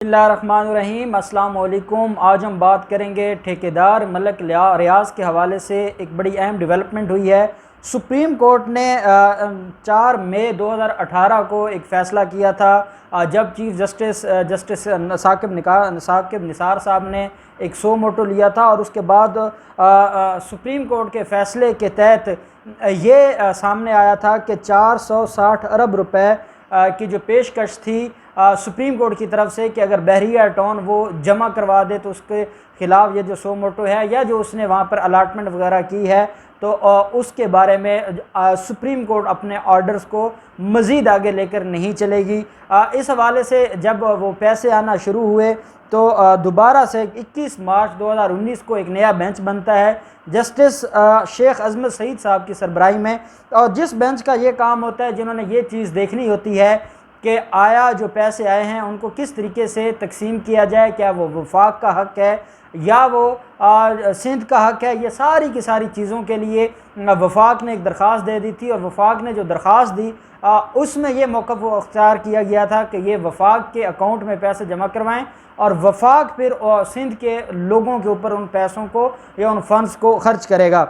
बिस्मिल्लाहिर्रहमानिर्रहीम। अस्सलाम वालेकुम। आज हम बात करेंगे ठेकेदार मलक रियाज के हवाले से। एक बड़ी अहम डेवलपमेंट हुई है। सुप्रीम कोर्ट ने 4 मई 2018 को एक फ़ैसला किया था, जब चीफ जस्टिस साकिब निसार साहब ने एक सो मोटो लिया था, और उसके बाद सुप्रीम कोर्ट के फ़ैसले के तहत ये सामने आया था कि 460 अरब रुपए की जो पेशकश थी सुप्रीम कोर्ट की तरफ से, कि अगर बहरिया टाउन वो जमा करवा दे तो उसके ख़िलाफ़ ये जो सो मोटो है या जो उसने वहाँ पर अलाटमेंट वगैरह की है, तो उसके बारे में सुप्रीम कोर्ट अपने ऑर्डर्स को मज़ीद आगे लेकर नहीं चलेगी। इस हवाले से जब वो पैसे आना शुरू हुए तो दोबारा से 21 मार्च 2019 को एक नया बेंच बनता है जस्टिस शेख अजमत सईद साहब की सरबराही में, और जिस बेंच का ये काम होता है, जिन्होंने ये चीज़ देखनी होती है कि आया जो पैसे आए हैं उनको किस तरीके से तकसीम किया जाए, क्या वो वफाक का हक़ है या वो सिंध का हक़ है। ये सारी की सारी चीज़ों के लिए वफाक ने एक दरख्वास्त दे दी थी, और वफाक ने जो दरख्वास्त दी उसमें यह मौक़िफ़ अख्तियार किया गया था कि ये वफाक के अकाउंट में पैसे जमा करवाएं, और वफाक फिर सिंध के लोगों के ऊपर उन पैसों को या उन फंड्स को खर्च करेगा।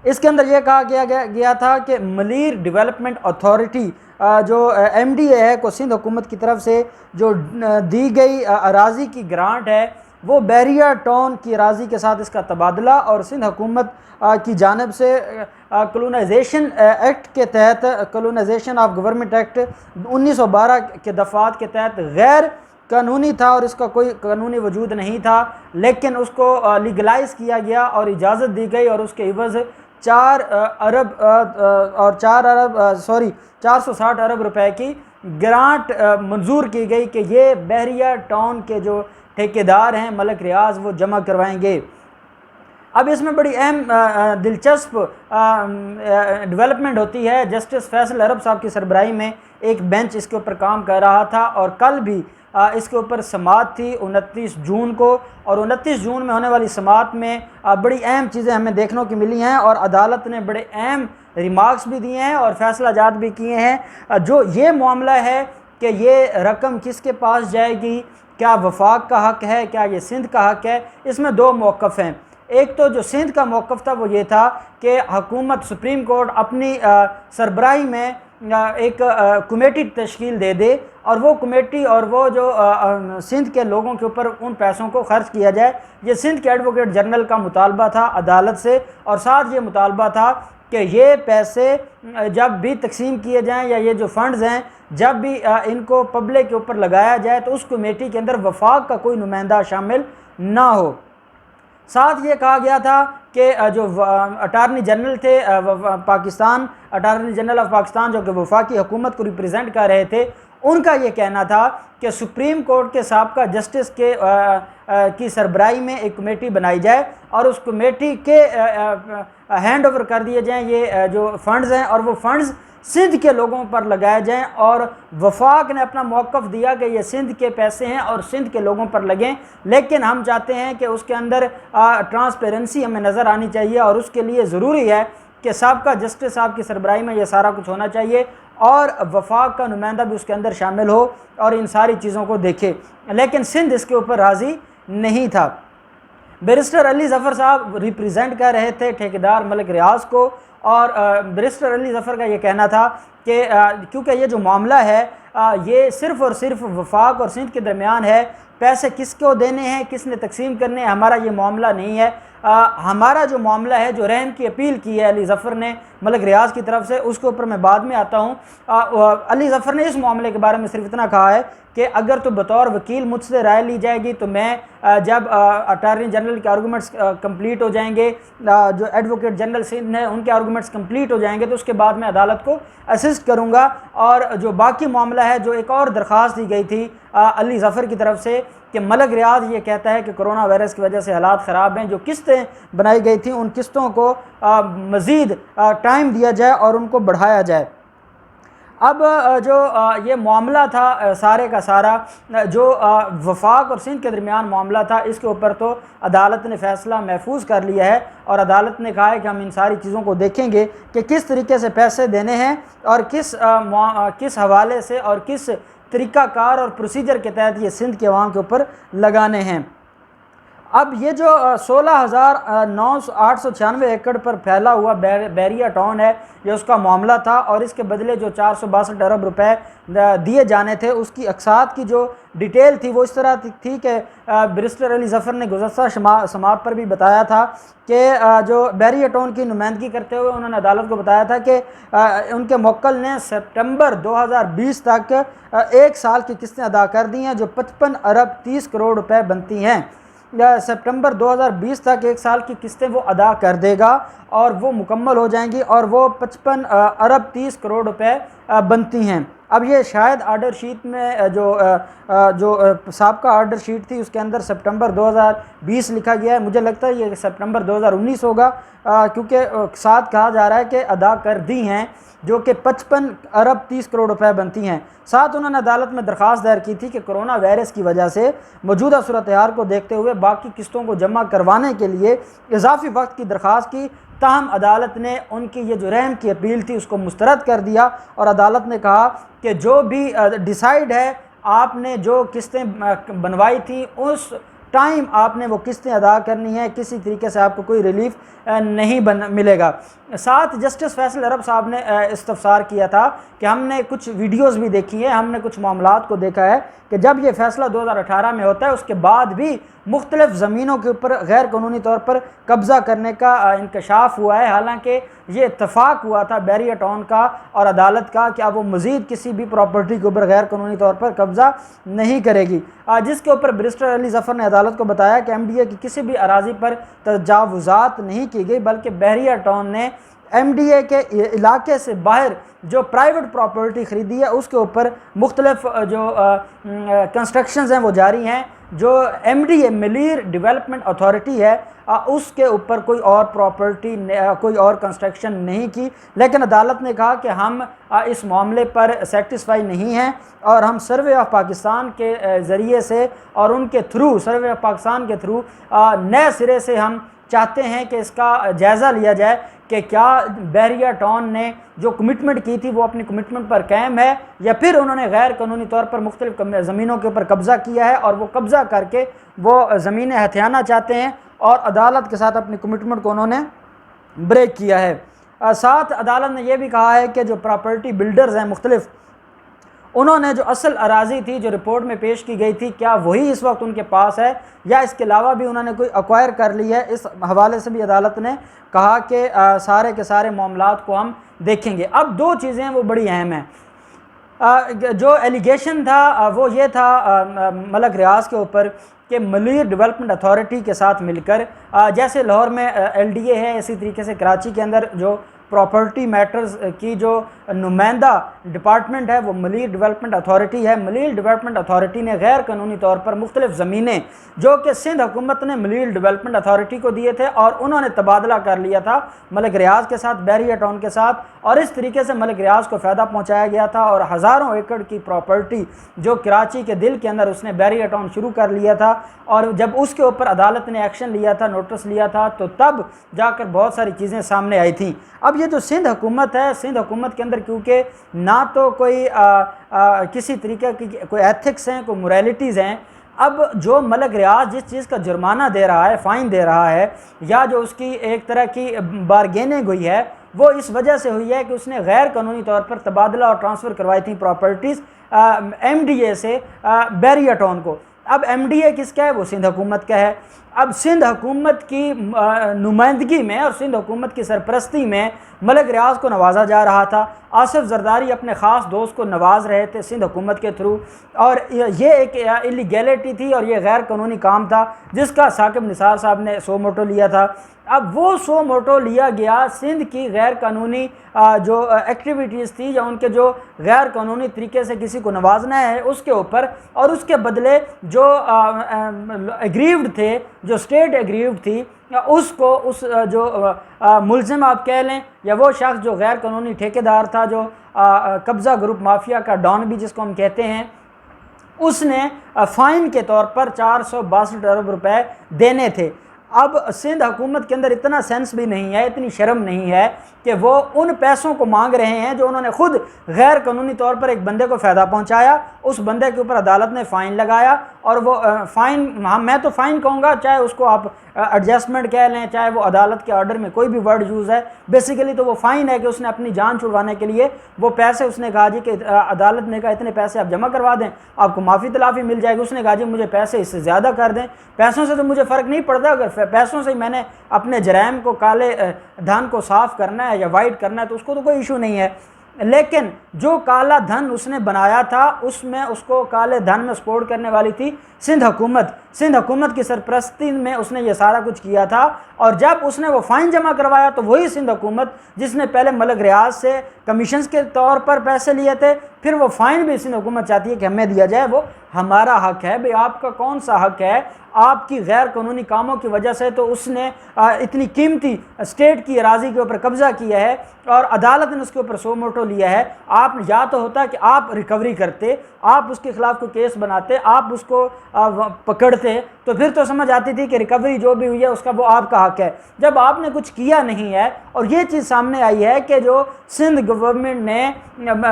इसके अंदर यह कहा गया था कि मलीर डेवलपमेंट अथॉरिटी जो MDA है को सिंध हुकूमत की तरफ से जो दी गई अराज़ी की ग्रांट है, वो बहरिया टाउन की अराज़ी के साथ इसका तबादला, और सिंध हुकूमत की जानिब से कॉलोनाइजेशन एक्ट के तहत, कॉलोनाइजेशन ऑफ गवर्नमेंट एक्ट 1912 के दफ़ात के तहत गैर कानूनी था और इसका कोई कानूनी वजूद नहीं था, लेकिन उसको लीगलाइज़ किया गया और इजाज़त दी गई, और उसके इवज़ 460 अरब रुपए की ग्रांट मंजूर की गई कि ये बहरिया टाउन के जो ठेकेदार हैं मलक रियाज वो जमा करवाएंगे। अब इसमें बड़ी अहम दिलचस्प डेवलपमेंट होती है। जस्टिस फैसल अरब साहब की सरबराही में एक बेंच इसके ऊपर काम कर रहा था, और कल भी इसके ऊपर समाअत थी 29 जून को, और 29 जून में होने वाली समाअत में बड़ी अहम चीज़ें हमें देखने को मिली हैं, और अदालत ने बड़े अहम रिमार्क्स भी दिए हैं और फैसला जात भी किए हैं। जो ये मामला है कि ये रकम किसके पास जाएगी, क्या वफाक का हक़ है, क्या ये सिंध का हक़ है, इसमें दो मौक़िफ़ हैं। एक तो जो सिंध का मौक़िफ़ था वो ये था कि हुकूमत सुप्रीम कोर्ट अपनी सरबराही में एक कमेटी तश्कील दे दे, और वो कमेटी और वो जो सिंध के लोगों के ऊपर उन पैसों को खर्च किया जाए। ये सिंध के एडवोकेट जनरल का मुतालबा था अदालत से, और साथ ये मुतालबा था कि ये पैसे जब भी तकसीम किए जाएं, या ये जो फ़ंड्स हैं जब भी इनको पब्लिक के ऊपर लगाया जाए, तो उस कमेटी के अंदर वफाक का कोई नुमाइंदा शामिल ना हो। साथ ये कहा गया था कि जो अटारनी जनरल थे Pakistan, attorney general of Pakistan, जो कि वफाकी हुकूमत को रिप्रेजेंट कर रहे थे, उनका ये कहना था कि सुप्रीम कोर्ट के साबका जस्टिस के की सरबराही में एक कमेटी बनाई जाए, और उस कमेटी के हैंड ओवर कर दिए जाएँ ये जो फ़ंड्स हैं, और वो फ़ंड्स सिंध के लोगों पर लगाए जाएं। और वफाक ने अपना मौक़िफ़ दिया कि ये सिंध के पैसे हैं और सिंध के लोगों पर लगें, लेकिन हम चाहते हैं कि उसके अंदर ट्रांसपेरेंसी हमें नज़र आनी चाहिए, और उसके लिए ज़रूरी है कि साबका जस्टिस साहब की सरबराही में ये सारा कुछ होना चाहिए, और वफाक का नुमाइंदा भी उसके अंदर शामिल हो और इन सारी चीज़ों को देखे। लेकिन सिंध इसके ऊपर राज़ी नहीं था। बैरिस्टर अली ज़फ़र साहब रिप्रेजेंट कर रहे थे ठेकेदार मलक रियाज को, और बैरिस्टर अली ज़फ़र का ये कहना था कि क्योंकि ये जो मामला है ये सिर्फ़ और सिर्फ वफाक और सिंध के दरमियान है, पैसे किसको देने हैं, किसने तकसीम करने हैं, हमारा ये मामला नहीं है। हमारा जो मामला है, जो रहम की अपील की है अली ज़फ़र ने मलक रियाज की तरफ से, उसके ऊपर मैं बाद में आता हूँ। अली ज़फ़र ने इस मामले के बारे में सिर्फ इतना कहा है कि अगर तो बतौर वकील मुझसे राय ली जाएगी, तो मैं जब अटारनी जनरल के आर्गूमेंट्स कंप्लीट हो जाएंगे, जो एडवोकेट जनरल सिंध हैं उनके आर्गूमेंट्स कंप्लीट हो जाएंगे, तो उसके बाद मैं अदालत को असिस्ट करूँगा। और जो बाकी मामला है, जो एक और दरख्वास्त दी गई थी अली ज़फ़र की तरफ से कि मलक रियाज ये कहता है कि कोरोना वायरस की वजह से हालात ख़राब हैं, जो किस्तें बनाई गई थी उन किस्तों को मज़ीद टाइम दिया जाए और उनको बढ़ाया जाए। अब जो ये मामला था सारे का सारा, जो वफाक और सिंध के दरमियान मामला था, इसके ऊपर तो अदालत ने फ़ैसला महफूज कर लिया है, और अदालत ने कहा है कि हम इन सारी चीज़ों को देखेंगे कि किस तरीके से पैसे देने हैं और किस हवाले से और किस तरीक़ाकार और प्रोसीजर के तहत ये सिंध के अवाम के ऊपर लगाने हैं। अब ये जो 16,896 एकड़ पर फैला हुआ बैरिया टाउन है, ये उसका मामला था और इसके बदले जो 462 अरब रुपए दिए जाने थे, उसकी अक़सात की जो डिटेल थी वो इस तरह थी कि बैरिस्टर अली ज़फ़र ने गुज़श्ता समाअत पर भी बताया था कि जो बैरिया टाउन की नुमाइंदगी करते हुए उन्होंने अदालत को बताया था कि उनके मुवक्किल ने सितंबर 2020 तक 1 साल की किस्तें अदा कर दी हैं, जो 55 अरब 30 करोड़ रुपए बनती हैं। सितंबर 2020 तक 1 साल की किस्तें वो अदा कर देगा और वो मुकम्मल हो जाएंगी और वो 55 अरब 30 करोड़ रुपए बनती हैं। अब ये शायद आर्डर शीट में जो साबका आर्डर शीट थी उसके अंदर सितंबर 2020 लिखा गया है, मुझे लगता है ये सितंबर 2019 होगा, क्योंकि साथ कहा जा रहा है कि अदा कर दी हैं, जो कि 55 अरब 30 करोड़ रुपए बनती हैं। साथ उन्होंने अदालत में दरख्वास्त दायर की थी कि कोरोना वायरस की वजह से मौजूदा सूरत हाल को देखते हुए बाकी किस्तों को जमा करवाने के लिए इजाफी वक्त की दरख्वास्त की, ताहम अदालत ने उनकी ये जो रहम की अपील थी उसको मुस्तरद कर दिया और अदालत ने कहा कि जो भी डिसाइड है, आपने जो किस्तें बनवाई थी उस टाइम आपने वो किस्तें अदा करनी है, किसी तरीके से आपको कोई रिलीफ नहीं मिलेगा। साथ जस्टिस फैसल अरब साहब ने इस्तफसार किया था कि हमने कुछ वीडियोस भी देखी है, हमने कुछ मामलात को देखा है कि जब ये फैसला 2018 में होता है उसके बाद भी मुख्तलिफ ज़मीनों के ऊपर गैर कानूनी तौर पर कब्ज़ा करने का इंकशाफ हुआ है। हालांकि ये इत्तफाक हुआ था बैरिया टाउन का और अदालत का कि अब वो मज़ीद किसी भी प्रॉपर्टी के ऊपर गैर कानूनी तौर पर कब्ज़ा नहीं करेगी, जिसके ऊपर बैरिस्टर अली ज़फ़र ने अदालत को बताया कि MDA की किसी भी अराज़ी पर तजावुज़ात नहीं की गई, बल्कि बैरिया टाउन ने MDA के इलाके से बाहर जो प्राइवेट प्रॉपर्टी ख़रीदी है उसके ऊपर मुख्तलिफ जो कंस्ट्रक्शंस हैं वो जारी हैं। जो MDA मलीर डेवलपमेंट अथॉरिटी है उसके ऊपर कोई और प्रॉपर्टी कोई और कंस्ट्रक्शन नहीं की, लेकिन अदालत ने कहा कि हम इस मामले पर सेटिस्फाई नहीं हैं और हम सर्वे ऑफ पाकिस्तान के ज़रिए से और उनके थ्रू सर्वे ऑफ पाकिस्तान के थ्रू नए सिरे से हम चाहते हैं कि इसका जायज़ा लिया जाए कि क्या बैरिया टाउन ने जो कमिटमेंट की थी वो अपनी कमिटमेंट पर कायम है या फिर उन्होंने गैर कानूनी तौर पर मुख्तलिफ ज़मीनों के ऊपर कब्ज़ा किया है और वो कब्ज़ा करके वो ज़मीनें हथियाना चाहते हैं और अदालत के साथ अपनी कमिटमेंट को उन्होंने ब्रेक किया है। साथ अदालत ने यह भी कहा है कि जो प्रॉपर्टी बिल्डर्स हैं मुख्तलिफ, उन्होंने जो असल अराज़ी थी जो रिपोर्ट में पेश की गई थी, क्या वही इस वक्त उनके पास है या इसके अलावा भी उन्होंने कोई एक्वायर कर ली है। इस हवाले से भी अदालत ने कहा कि सारे के सारे मामलात को हम देखेंगे। अब 2 चीज़ें वो बड़ी अहम हैं। जो एलिगेशन था वो ये था मलक रियाज के ऊपर कि मलीर डेवलपमेंट अथॉरिटी के साथ मिलकर, जैसे लाहौर में LDA है, इसी तरीके से कराची के अंदर जो प्रॉपर्टी मैटर्स की जो नुमाइंदा डिपार्टमेंट है वो मलीर डेवलपमेंट अथॉरिटी है। मलीर डेवलपमेंट अथॉरिटी ने गैर कानूनी तौर पर मुख्तलिफ ज़मीनें जो कि सिंध हुकूमत ने मलीर डेवलपमेंट अथॉरिटी को दिए थे और उन्होंने तबादला कर लिया था मलिक रियाज के साथ, बैरिया टाउन के साथ, और इस तरीके से मलिक रियाज को फ़ायदा पहुँचाया गया था और हज़ारों एकड़ की प्रॉपर्टी जो कराची के दिल के अंदर उसने बैरिया टाउन शुरू कर लिया था और जब उसके ऊपर अदालत ने एक्शन लिया था, नोटिस लिया था, तो तब जाकर बहुत सारी चीज़ें सामने आई थी। अब ये जो सिंध हुकूमत है, सिंध हुकूमत के अंदर क्योंकि ना तो कोई किसी तरीके की कोई एथिक्स हैं, कोई मोरालिटीज़ हैं, अब जो मलिक रियाज जिस चीज़ का जुर्माना दे रहा है, फ़ाइन दे रहा है, या जो उसकी एक तरह की बारगेनिंग हुई है, वो इस वजह से हुई है कि उसने गैर कानूनी तौर पर तबादला और ट्रांसफ़र करवाई थी प्रॉपर्टीज़ MDA से बैरिया टाउन को। अब MDA किसका है? वो सिंध हुकूमत का है। अब सिंध हुकूमत की नुमाइंदगी में और सिंध हुकूमत की सरपरस्ती में मलिक रियाज को नवाजा जा रहा था। आसिफ जरदारी अपने ख़ास दोस्त को नवाज रहे थे सिंध हुकूमत के थ्रू, और ये एक इलीगैलिटी थी और ये गैर कानूनी काम था जिसका साकिब निसार साहब ने सो मोटो लिया था। अब वो सो मोटो लिया गया सिंध की गैर कानूनी जो एक्टिविटीज़ थी या उनके जो गैर कानूनी तरीके से किसी को नवाजना है उसके ऊपर, और उसके बदले जो एग्रीव्ड थे, जो स्टेट एग्रीव्ड थी, उसको उस जो मुलजिम आप कह लें या वो शख्स जो गैर कानूनी ठेकेदार था, जो कब्ज़ा ग्रुप माफिया का डॉन भी जिसको हम कहते हैं, उसने फ़ाइन के तौर पर 462 अरब रुपए देने थे। अब सिंध हुकूमत के अंदर इतना सेंस भी नहीं है, इतनी शर्म नहीं है कि वो उन पैसों को मांग रहे हैं जो उन्होंने खुद गैर कानूनी तौर पर एक बंदे को फ़ायदा पहुंचाया, उस बंदे के ऊपर अदालत ने फ़ाइन लगाया, और वो फ़ाइन, हाँ मैं तो फ़ाइन कहूँगा, चाहे उसको आप एडजस्टमेंट कह लें, चाहे वो अदालत के ऑर्डर में कोई भी वर्ड यूज़ है, बेसिकली तो वो फ़ाइन है कि उसने अपनी जान छुड़वाने के लिए वो पैसे, उसने कहा जी कि अदालत ने कहा इतने पैसे आप जमा करवा दें, आपको माफ़ी तलाफ़ी मिल जाएगी। उसने कहा जी मुझे पैसे इससे ज़्यादा कर दें, पैसों से तो मुझे फ़र्क नहीं पड़ता, अगर पैसों से मैंने अपने जराइम को, काले धन को साफ़ करना है या वाइट करना है तो उसको तो कोई इशू नहीं है। लेकिन जो काला धन उसने बनाया था उसमें उसको काले धन में सपोर्ट करने वाली थी सिंध हुकूमत। सिंध हुकूमत की सरपरस्ती में उसने ये सारा कुछ किया था, और जब उसने वो फ़ाइन जमा करवाया तो वही सिंध हुकूमत जिसने पहले मलिक रियाज से कमीशंस के तौर पर पैसे लिए थे, फिर वो फ़ाइन भी सिंध हुकूमत चाहती है कि हमें दिया जाए, वो हमारा हक है। भाई आपका कौन सा हक है? आपकी गैर कानूनी कामों की वजह से तो उसने इतनी कीमती स्टेट की अराजी के ऊपर कब्ज़ा किया है और अदालत ने उसके ऊपर सो मोटो लिया है। आप या तो होता कि आप रिकवरी करते, आप उसके खिलाफ कोई केस बनाते, आप उसको पकड़ते, तो फिर तो समझ आती थी कि रिकवरी जो भी हुई है उसका वो आपका हक है। जब आपने कुछ किया नहीं है और ये चीज़ सामने आई है कि जो सिंध गवर्नमेंट ने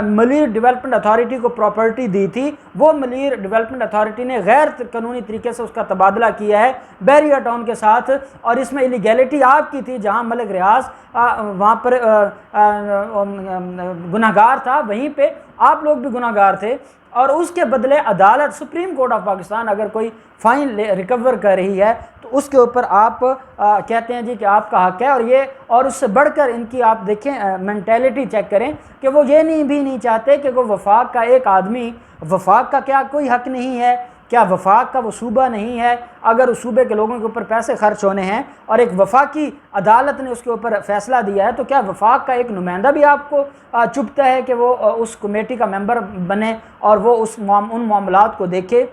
मलीर डेवलपमेंट अथॉरिटी को प्रॉपर्टी दी थी, वो मलीर डेवलपमेंट अथॉरिटी ने गैर कानूनी तरीके से उसका तबादला किया है बैरिया टाउन के साथ, और इसमें इलीगैलिटी आपकी थी। जहां मलिक रियाज वहाँ पर गुनाहगार था, वहीं पे आप लोग भी गुनाहगार थे, और उसके बदले अदालत, सुप्रीम कोर्ट ऑफ पाकिस्तान अगर कोई फ़ाइन रिकवर कर रही है तो उसके ऊपर आप कहते हैं जी कि आपका हक है। और ये, और उससे बढ़कर इनकी आप देखें मेंटेलिटी चेक करें कि वो ये नहीं चाहते कि वो वफाक का एक आदमी, वफाक का क्या कोई हक नहीं है? क्या वफाक का वो सूबा नहीं है? अगर उस सूबे के लोगों के ऊपर पैसे खर्च होने हैं और एक वफाकी अदालत ने उसके ऊपर फैसला दिया है, तो क्या वफाक का एक नुमाइंदा भी आपको चुभता है कि वो उस कमेटी का मेंबर बने और वो उन मामलात को देखे?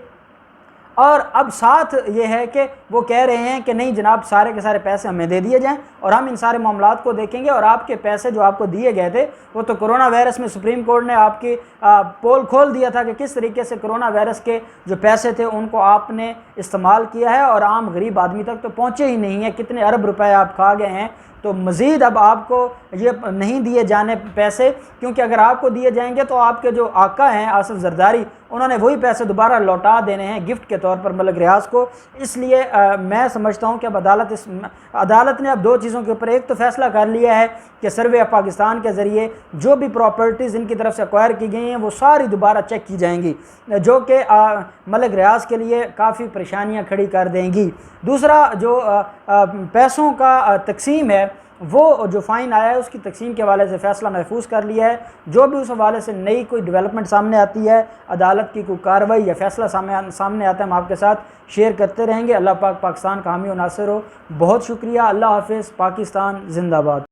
और अब साथ ये है कि वो कह रहे हैं कि नहीं जनाब, सारे के सारे पैसे हमें दे दिए जाएं और हम इन सारे मामलात को देखेंगे, और आपके पैसे जो आपको दिए गए थे वो तो कोरोना वायरस में सुप्रीम कोर्ट ने आपकी पोल खोल दिया था कि किस तरीके से कोरोना वायरस के जो पैसे थे उनको आपने इस्तेमाल किया है और आम गरीब आदमी तक तो पहुँचे ही नहीं है। कितने अरब रुपए आप खा गए हैं। तो मज़ीद अब आपको ये नहीं दिए जाने पैसे, क्योंकि अगर आपको दिए जाएंगे तो आपके जो आका हैं आसिफ जरदारी, उन्होंने वही पैसे दोबारा लौटा देने हैं गिफ्ट के तौर पर मलिक रियाज को। इसलिए मैं समझता हूँ कि अब अदालत ने अब दो चीज़ों के ऊपर, एक तो फैसला कर लिया है कि सर्वे ऑफ पाकिस्तान के ज़रिए जो भी प्रॉपर्टीज़ इनकी तरफ से एक्वायर की गई हैं वो सारी दोबारा चेक की जाएंगी, जो कि मलिक रियाज के लिए काफ़ी परेशानियाँ खड़ी कर देंगी। दूसरा जो पैसों का तकसीम है, वो जो फ़ाइन आया है उसकी तकसीम के हवाले से फ़ैसला महफूज कर लिया है। जो भी उस हवाले से नई कोई डेवलपमेंट सामने आती है, अदालत की कोई कार्रवाई या फ़ैसला सामने आता है, हम आपके साथ शेयर करते रहेंगे। अल्लाह पाक पाकिस्तान का हामी और नासिर हो। बहुत शुक्रिया। अल्लाह हाफ़िज़। पाकिस्तान जिंदाबाद।